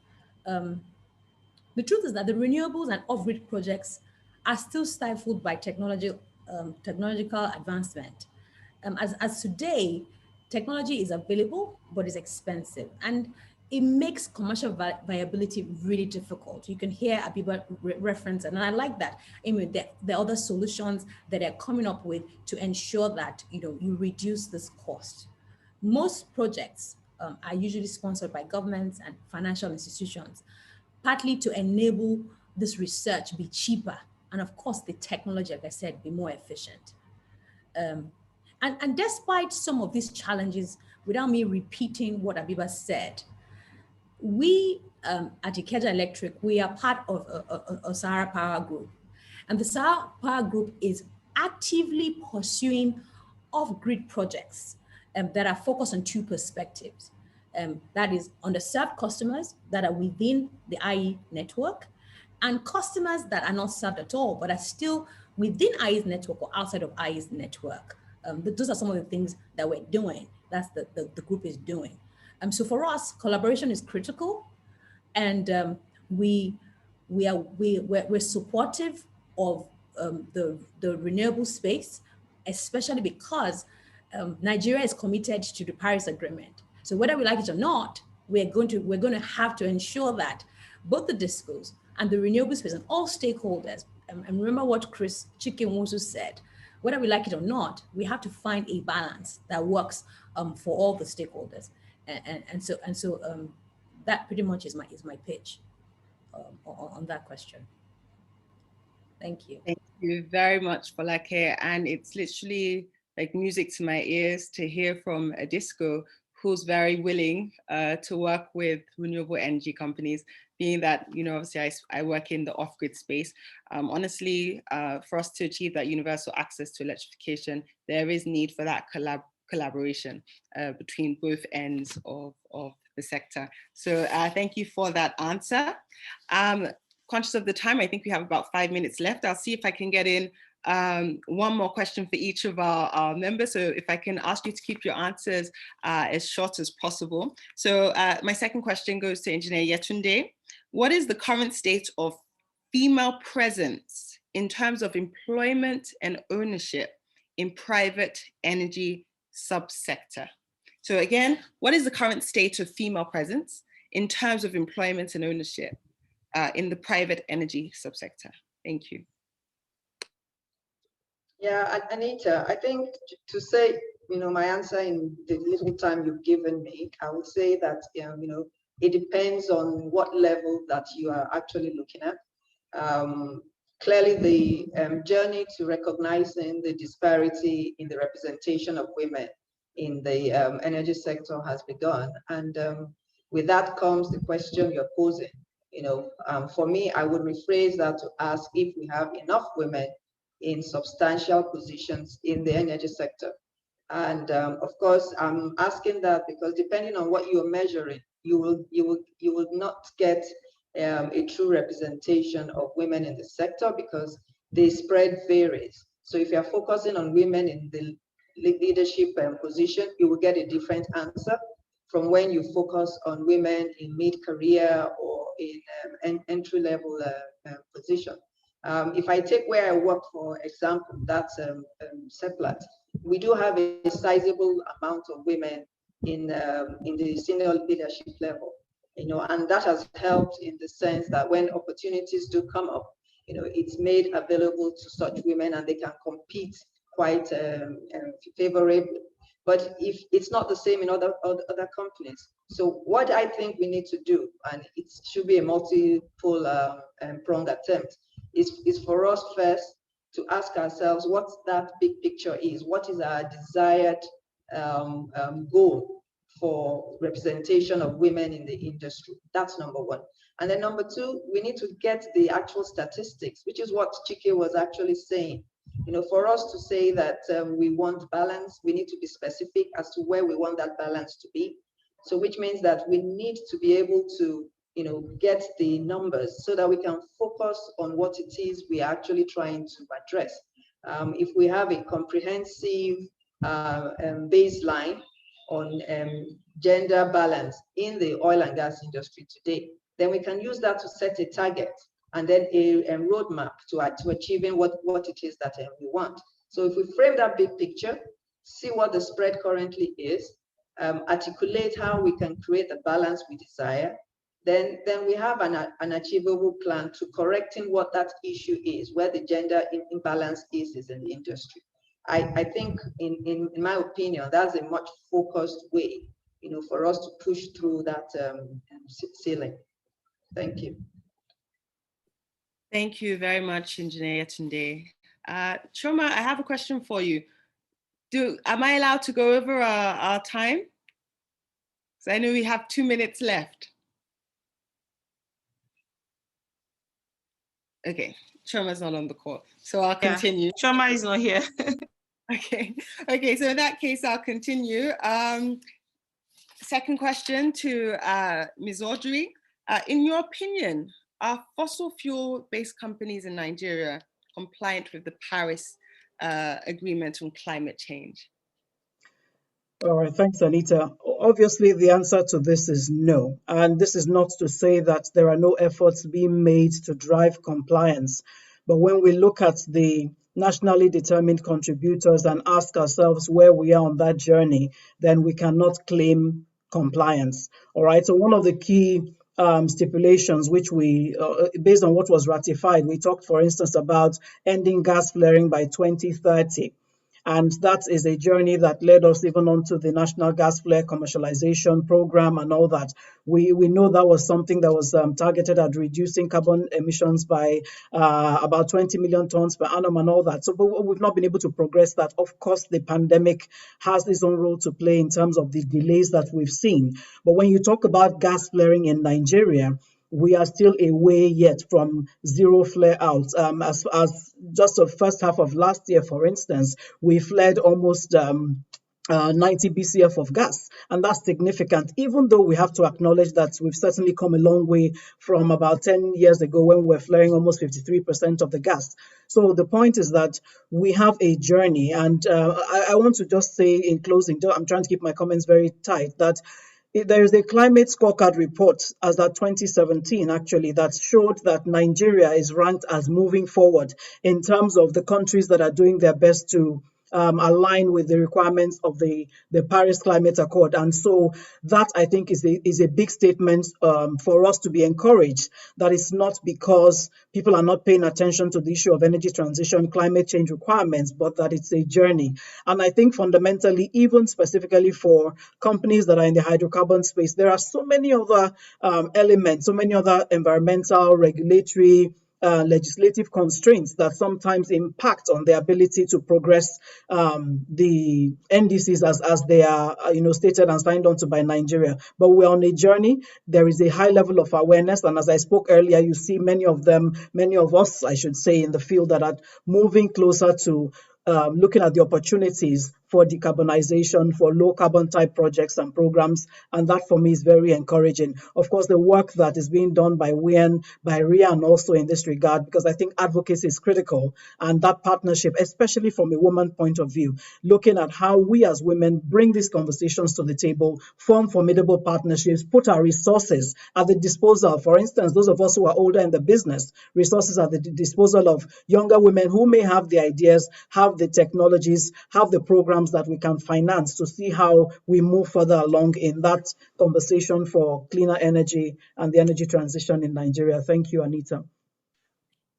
The truth is that the renewables and off-grid projects are still stifled by technological advancement. As today, technology is available, but it's expensive. And it makes commercial viability really difficult. You can hear Habiba reference, and I like that. I mean, the other solutions that they're coming up with to ensure that you reduce this cost. Most projects are usually sponsored by governments and financial institutions, partly to enable this research be cheaper, and of course the technology, like I said, be more efficient. And despite some of these challenges, without me repeating what Habiba said, we at Ikeja Electric, we are part of a Sahara Power Group. And the Sahara Power Group is actively pursuing off-grid projects that are focused on two perspectives. That is underserved customers that are within the IE network, and customers that are not served at all, but are still within IE's network or outside of IE's network. Those are some of the things that we're doing, that's the group is doing. So for us, collaboration is critical, and we're supportive of the renewable space, especially because Nigeria is committed to the Paris Agreement. So whether we like it or not, we're going to have to ensure that both the DISCOs and the renewable space and all stakeholders, and remember what Chris Chikinwosu said, whether we like it or not, we have to find a balance that works for all the stakeholders. And so that pretty much is my pitch on that question. Thank you. Thank you very much, Folake. And it's literally like music to my ears to hear from a DISCO who's very willing to work with renewable energy companies, being that, obviously I work in the off-grid space. Honestly, for us to achieve that universal access to electrification, there is need for that collaboration between both ends of the sector. So thank you for that answer. Conscious of the time, I think we have about 5 minutes left. I'll see if I can get in one more question for each of our members. So if I can ask you to keep your answers as short as possible. So my second question goes to Engineer Yetunde. What is the current state of female presence in terms of employment and ownership in private energy subsector? So again, what is the current state of female presence in terms of employment and ownership in the private energy subsector? Thank you. Yeah, Anita, I think to say, my answer in the little time you've given me, I would say that, it depends on what level that you are actually looking at. Clearly, the journey to recognizing the disparity in the representation of women in the energy sector has begun. And with that comes the question you're posing. For me, I would rephrase that to ask if we have enough women in substantial positions in the energy sector. And of course, I'm asking that because depending on what you're measuring, you will not get a true representation of women in the sector because the spread varies. So if you're focusing on women in the leadership position, you will get a different answer from when you focus on women in mid-career or in entry-level position. If I take where I work, for example, that's Seplat, we do have a sizable amount of women in the senior leadership level, and that has helped in the sense that when opportunities do come up, it's made available to such women and they can compete quite favorably. But if it's not the same in other companies. So what I think we need to do, and it should be a multiple pronged attempt, is for us first to ask ourselves what that big picture is. What is our desired goal for representation of women in the industry? That's number one. And then number two, we need to get the actual statistics, which is what Chike was actually saying. For us to say that we want balance, we need to be specific as to where we want that balance to be. So which means that we need to be able to, get the numbers so that we can focus on what it is we are actually trying to address. If we have a comprehensive baseline on gender balance in the oil and gas industry today, then we can use that to set a target and then a roadmap to achieving what it is that we want. So if we frame that big picture, see what the spread currently is, articulate how we can create the balance we desire, then we have an achievable plan to correcting what that issue is, where the gender imbalance is in the industry. I think, in my opinion, that's a much focused way, for us to push through that ceiling. Thank you. Thank you very much, Engineer Yetunde. Choma, I have a question for you. Am I allowed to go over our time? So I know we have 2 minutes left. Okay, Choma's not on the call, so I'll continue. Yeah, Choma is not here. Okay, so in that case, I'll continue. Second question to Ms. Audrey. In your opinion, are fossil fuel-based companies in Nigeria compliant with the Paris Agreement on climate change? All right, thanks, Anita. Obviously, the answer to this is no. And this is not to say that there are no efforts being made to drive compliance. But when we look at the nationally determined contributors and ask ourselves where we are on that journey, then we cannot claim compliance. All right, so one of the key stipulations which we, based on what was ratified, we talked, for instance, about ending gas flaring by 2030. And that is a journey that led us even onto the National Gas Flare Commercialization Program and all that. We know that was something that was targeted at reducing carbon emissions by about 20 million tons per annum and all that. So but we've not been able to progress that. Of course, the pandemic has its own role to play in terms of the delays that we've seen. But when you talk about gas flaring in Nigeria, we are still a way yet from zero flare out. As just the first half of last year, for instance, we flared almost 90 BCF of gas. And that's significant, even though we have to acknowledge that we've certainly come a long way from about 10 years ago when we were flaring almost 53% of the gas. So the point is that we have a journey. And I want to just say in closing, I'm trying to keep my comments very tight, that there is a climate scorecard report as at 2017, actually, that showed that Nigeria is ranked as moving forward in terms of the countries that are doing their best to align with the requirements of the Paris Climate Accord. And so that, I think, is a big statement for us to be encouraged, that it's not because people are not paying attention to the issue of energy transition, climate change requirements, but that it's a journey. And I think fundamentally, even specifically for companies that are in the hydrocarbon space, there are so many other elements, so many other environmental, regulatory, legislative constraints that sometimes impact on the ability to progress the NDCs as they are stated and signed onto by Nigeria. But we're on a journey. There is a high level of awareness, and as I spoke earlier, you see many of us, I should say, in the field that are moving closer to looking at the opportunities for decarbonization, for low carbon type projects and programs. And that for me is very encouraging. Of course, the work that is being done by WIEN, by RIAN also in this regard, because I think advocacy is critical. And that partnership, especially from a woman point of view, looking at how we as women bring these conversations to the table, form formidable partnerships, put our resources at the disposal. For instance, those of us who are older in the business, resources at the disposal of younger women who may have the ideas, have the technologies, have the programs that we can finance to see how we move further along in that conversation for cleaner energy and the energy transition in Nigeria. Thank you, Anita.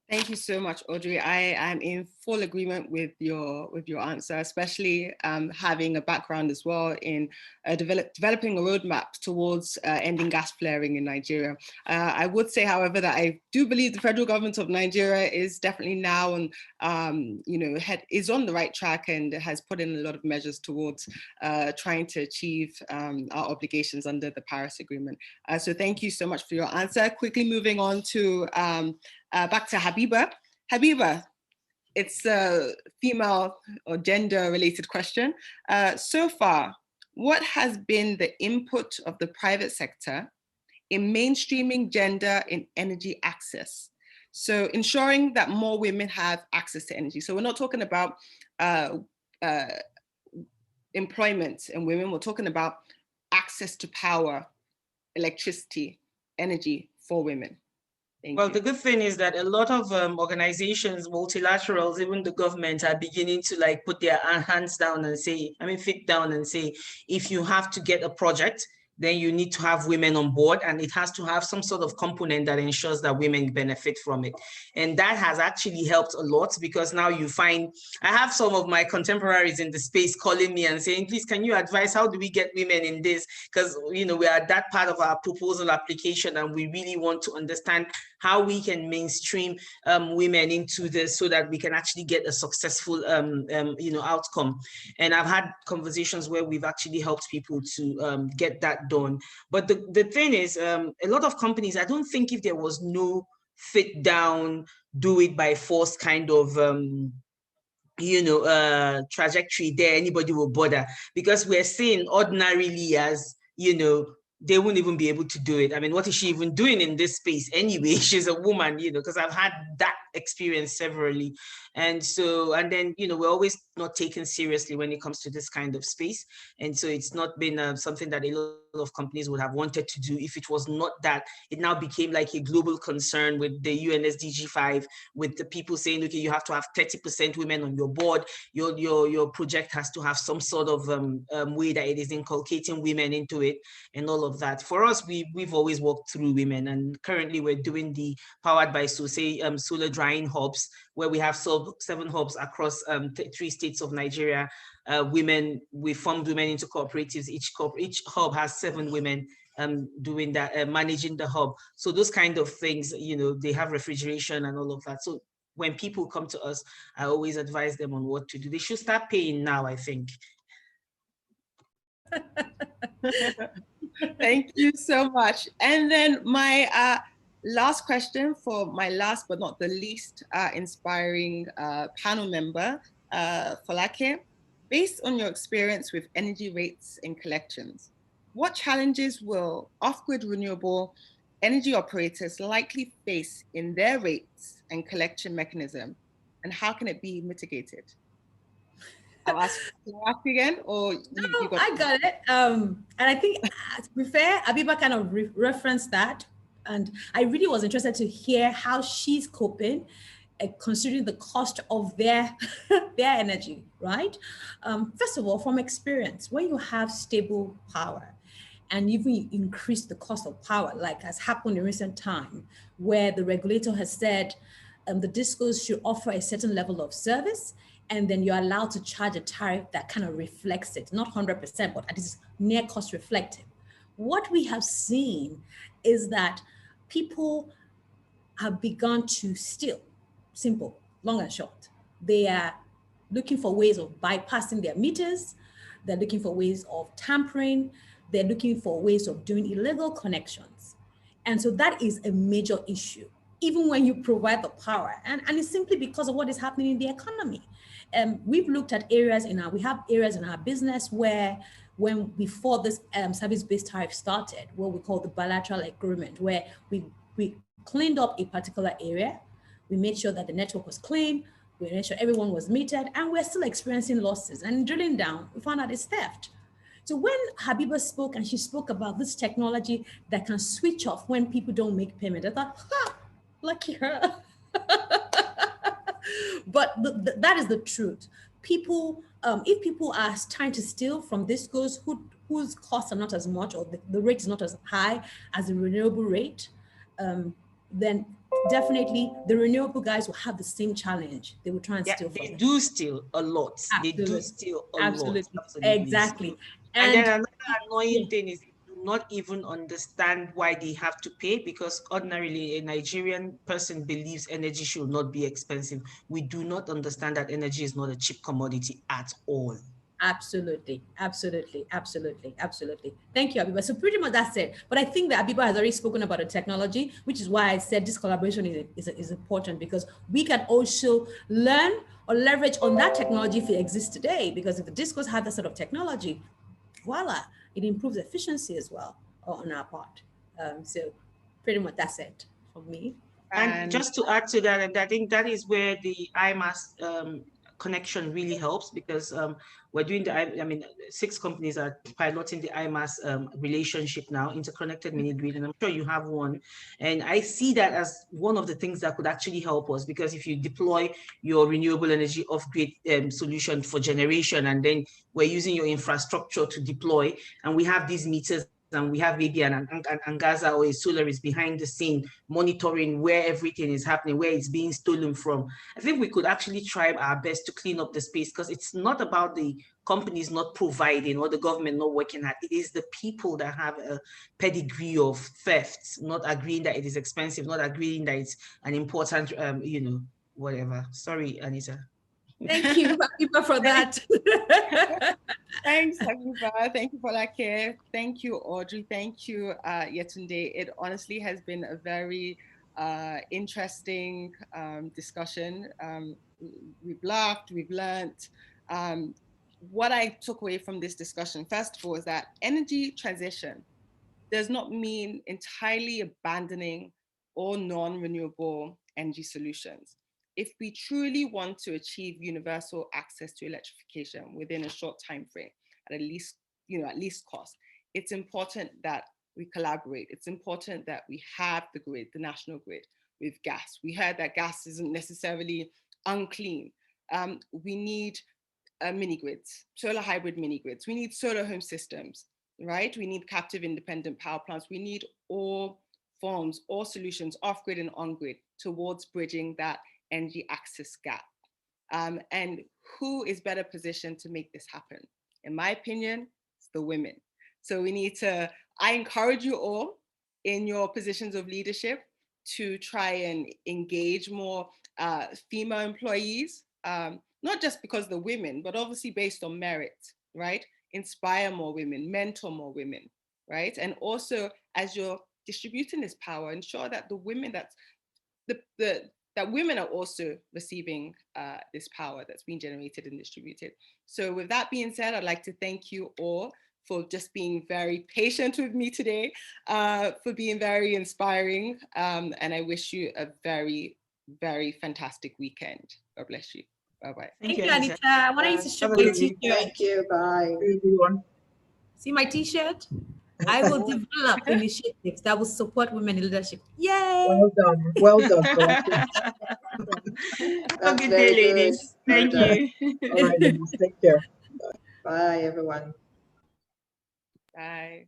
Thank you so much, Audrey. I am in full agreement with your answer, especially having a background as well in developing a roadmap towards ending gas flaring in Nigeria. I would say, however, that I do believe the federal government of Nigeria is definitely now is on the right track and has put in a lot of measures towards trying to achieve our obligations under the Paris Agreement. So thank you so much for your answer. Quickly moving on to back to Habiba. Habiba, it's a female or gender related question. So far, what has been the input of the private sector in mainstreaming gender in energy access? So ensuring that more women have access to energy. So we're not talking about employment and women, we're talking about access to power, electricity, energy for women. Well, the good thing is that a lot of organizations, multilaterals, even the government are beginning to put their hands down and say, feet down and say, if you have to get a project, then you need to have women on board, and it has to have some sort of component that ensures that women benefit from it. And that has actually helped a lot, because now you find, I have some of my contemporaries in the space calling me and saying, please, can you advise, how do we get women in this? Because, we are at that part of our proposal application, and we really want to understand how we can mainstream women into this so that we can actually get a successful, outcome. And I've had conversations where we've actually helped people to get that done. But the thing is, a lot of companies, I don't think if there was no sit down, do it by force kind of trajectory there, anybody will bother, because we're seeing ordinarily as, they wouldn't even be able to do it. What is she even doing in this space anyway? She's a woman, because I've had that experience severally. And then, we're always not taken seriously when it comes to this kind of space. And so it's not been something that a lot of companies would have wanted to do if it was not that it now became like a global concern with the UNSDG 5, with the people saying, okay, you have to have 30% women on your board. Your project has to have some sort of way that it is inculcating women into it and all of that. For us, we've always worked through women, and currently we're doing the powered by Sosai solar drying hubs, where we have 7 hubs across 3 states of Nigeria. We formed women into cooperatives. Each hub has 7 women doing that, managing the hub. So those kind of things, they have refrigeration and all of that. So when people come to us, I always advise them on what to do. They should start paying now, I think. Thank you so much. And then my last question for my last but not the least inspiring panel member, Folake. Based on your experience with energy rates and collections, what challenges will off-grid renewable energy operators likely face in their rates and collection mechanism, and how can it be mitigated? I'll ask you again, or you got? I got it. And I think, to be fair, Habiba kind of referenced that, and I really was interested to hear how she's coping, considering the cost of their their energy. Right. First of all, from experience, when you have stable power, and even you increase the cost of power, like has happened in recent time, where the regulator has said the discos should offer a certain level of service, and then you're allowed to charge a tariff that kind of reflects it, not 100%, but at least near cost reflective. What we have seen is that people have begun to steal, simple, long and short. They are looking for ways of bypassing their meters. They're looking for ways of tampering. They're looking for ways of doing illegal connections. And so that is a major issue, even when you provide the power. And it's simply because of what is happening in the economy. We've looked at areas we have areas in our business where before this service-based tariff started, what we call the bilateral agreement, where we cleaned up a particular area, we made sure that the network was clean, we made sure everyone was metered, and we're still experiencing losses. And drilling down, we found out it's theft. So when Habiba spoke, and she spoke about this technology that can switch off when people don't make payment, I thought, lucky her. But that is the truth. People, if people are trying to steal from discos whose costs are not as much, or the rate is not as high as the renewable rate, then definitely the renewable guys will have the same challenge. They will try and steal from they them. do steal a lot. Absolutely. They do steal a Absolutely. lot. Absolutely. Exactly. And then another annoying thing is they do not even understand why they have to pay, because ordinarily a Nigerian person believes energy should not be expensive. We do not understand that energy is not a cheap commodity at all. Absolutely, absolutely, absolutely, absolutely. Thank you, Habiba. So pretty much that's it. But I think that Habiba has already spoken about the technology, which is why I said this collaboration is important, because we can also learn or leverage on that technology if it exists today. Because if the discos have that sort of technology, voila, it improves efficiency as well on our part. So pretty much that's it from me. And just to add to that, and I think that is where the IMAS connection really helps, because we're doing I mean, 6 companies are piloting the IMAS relationship now, interconnected mini grid, and I'm sure you have one. And I see that as one of the things that could actually help us, because if you deploy your renewable energy off-grid solution for generation, and then we're using your infrastructure to deploy, and we have these meters, and we have maybe an Angaza or a Solaris behind the scene monitoring where everything is happening, where it's being stolen from. I think we could actually try our best to clean up the space, because it's not about the companies not providing or the government not working hard. It is the people that have a pedigree of theft, not agreeing that it is expensive, not agreeing that it's an important, you know, whatever. Sorry, Anita. Thank you, Habiba, for that. Thanks, Habiba. Thank you, Folake. Thank you, Audrey. Thank you, Yetunde. It honestly has been a very interesting discussion. We've laughed, we've learned. What I took away from this discussion, first of all, is that energy transition does not mean entirely abandoning all non-renewable energy solutions. If we truly want to achieve universal access to electrification within a short time frame, at least cost, it's important that we collaborate. It's important that we have the grid, the national grid, with gas. We heard that gas isn't necessarily unclean. We need mini grids, solar hybrid mini grids. We need solar home systems, right? We need captive independent power plants. We need all forms, all solutions, off-grid and on-grid, towards bridging that energy access gap. And who is better positioned to make this happen? In my opinion, it's the women. So we need to, I encourage you all in your positions of leadership to try and engage more female employees, not just because they're women, but obviously based on merit, right? Inspire more women, mentor more women, right? And also, as you're distributing this power, ensure that the women, that that women are also receiving this power that's being generated and distributed. So with that being said, I'd like to thank you all for just being very patient with me today, for being very inspiring. And I wish you a very, very fantastic weekend. God bless you. Bye-bye. Thank you, Anita. I want you to show my t-shirt. Thank you. Bye. Everyone. See my t-shirt? I will develop initiatives that will support women in leadership. Yay! Well done. Well done. Falcon. Have a good day, ladies. Thank you. All right, ladies, take care. Bye, everyone. Bye.